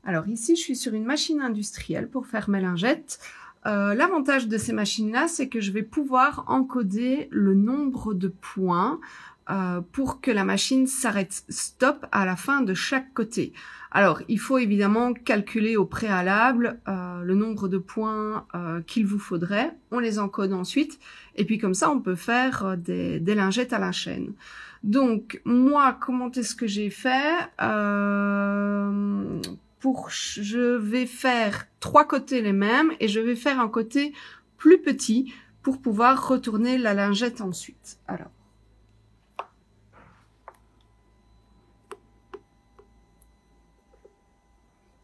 Alors ici, je suis sur une machine industrielle pour faire mes lingettes. L'avantage de ces machines-là, c'est que je vais pouvoir encoder le nombre de points pour que la machine s'arrête stop à la fin de chaque côté. Alors, il faut évidemment calculer au préalable le nombre de points qu'il vous faudrait. On les encode ensuite. Et puis comme ça, on peut faire des lingettes à la chaîne. Donc, moi, comment est-ce que j'ai fait je vais faire 3 côtés les mêmes et je vais faire un côté plus petit pour pouvoir retourner la lingette ensuite. Alors,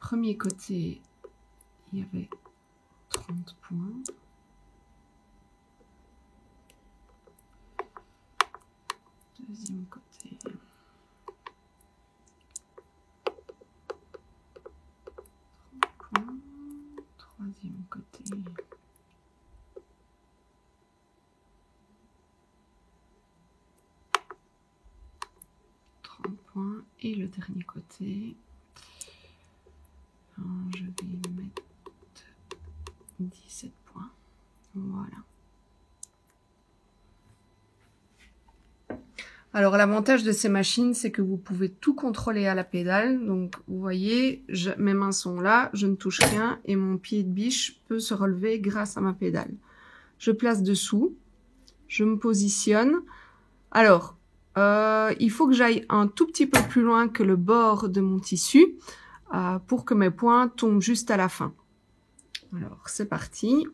premier côté, il y avait 30 points. Deuxième côté. Troisième côté. Points. Et le dernier côté. Je vais mettre 17 points. Voilà. Alors l'avantage de ces machines, c'est que vous pouvez tout contrôler à la pédale. Donc vous voyez, mes mains sont là, je ne touche rien et mon pied de biche peut se relever grâce à ma pédale. Je place dessous, je me positionne. Alors, il faut que j'aille un tout petit peu plus loin que le bord de mon tissu pour que mes points tombent juste à la fin. Alors c'est parti.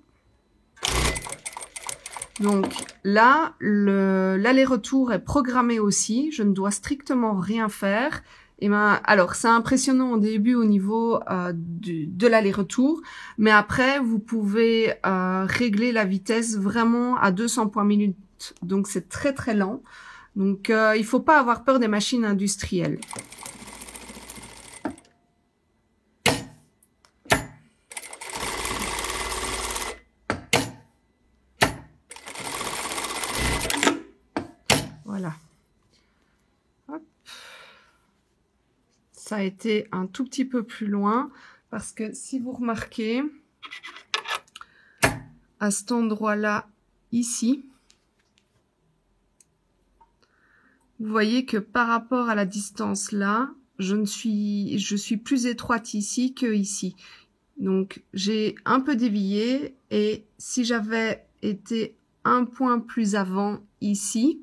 Donc là, l'aller-retour est programmé aussi. Je ne dois strictement rien faire. Alors, c'est impressionnant au début au niveau de l'aller-retour, mais après, vous pouvez régler la vitesse vraiment à 200 points minute. Donc, c'est très, très lent. Donc, il faut pas avoir peur des machines industrielles. Voilà. Hop. Ça a été un tout petit peu plus loin parce que si vous remarquez, à cet endroit-là, ici, vous voyez que par rapport à la distance là, je suis plus étroite ici que ici. Donc, j'ai un peu dévié et si j'avais été un point plus avant ici,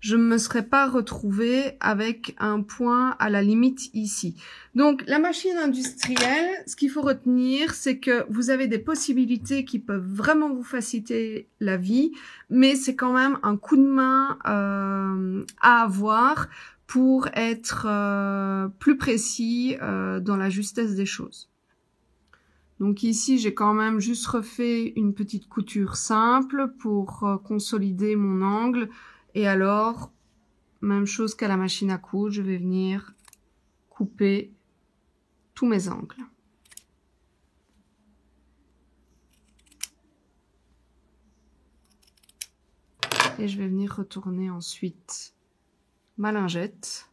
je ne me serais pas retrouvée avec un point à la limite ici. Donc, la machine industrielle, ce qu'il faut retenir, c'est que vous avez des possibilités qui peuvent vraiment vous faciliter la vie, mais c'est quand même un coup de main à avoir pour être plus précis dans la justesse des choses. Donc ici, j'ai quand même juste refait une petite couture simple pour consolider mon angle. Et alors, même chose qu'à la machine à coudre, je vais venir couper tous mes angles. Et je vais venir retourner ensuite ma lingette.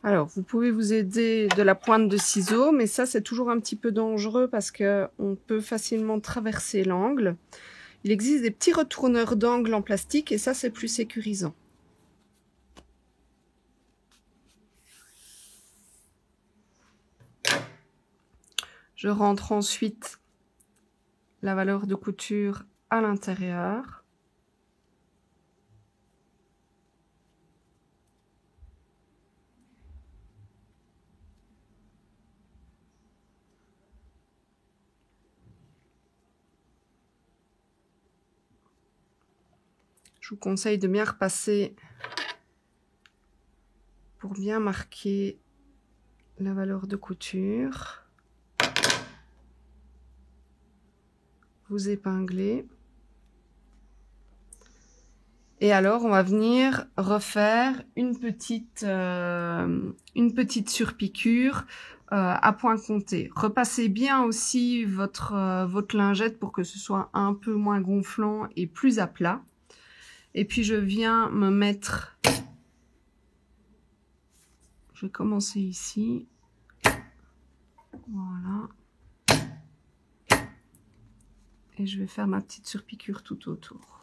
Alors, vous pouvez vous aider de la pointe de ciseaux, mais ça, c'est toujours un petit peu dangereux parce que on peut facilement traverser l'angle. Il existe des petits retourneurs d'angle en plastique et ça, c'est plus sécurisant. Je rentre ensuite la valeur de couture à l'intérieur. Je vous conseille de bien repasser pour bien marquer la valeur de couture. Vous épinglez. Et alors, on va venir refaire une petite surpiqûre à point compté. Repassez bien aussi votre lingette pour que ce soit un peu moins gonflant et plus à plat. Et puis je viens me mettre, je vais commencer ici, voilà, et je vais faire ma petite surpiqûre tout autour.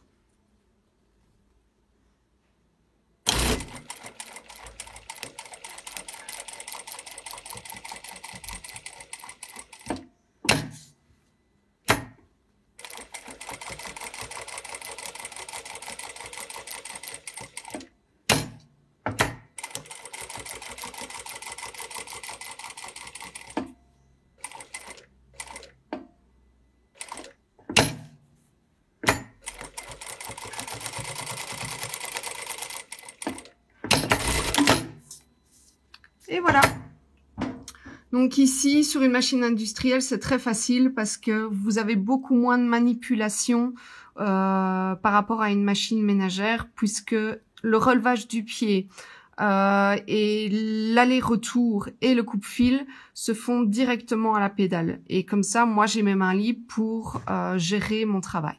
Et voilà. Donc ici, sur une machine industrielle, c'est très facile parce que vous avez beaucoup moins de manipulation par rapport à une machine ménagère, puisque le relevage du pied et l'aller-retour et le coupe-fil se font directement à la pédale. Et comme ça, moi, j'ai mes mains libres pour gérer mon travail.